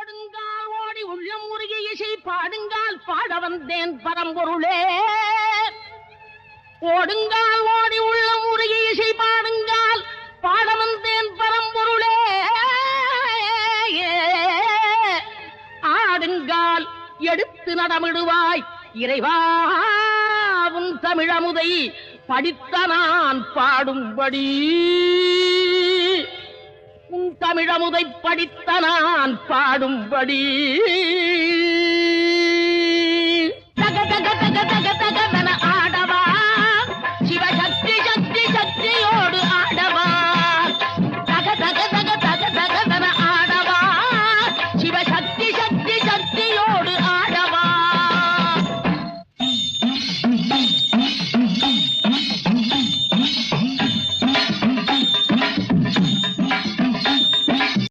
ஓடுங்கால் ஓடி உள்ளம் முருகி இசை பாடுங்கால் பாட வந்தேன் பரம்பொருளே. ஓடுங்கால் ஓடி உள்ளம் முருகி இசை பாடுங்கால் பாட வந்தேன் பரம்பொருளே. ஆடுங்கால் எடுத்து நடமிடுவாய் இறைவாவும் தமிழமுதை படித்த நான் பாடும்படி. உன் தமிழமுதை படித்த நான் பாடும்படி.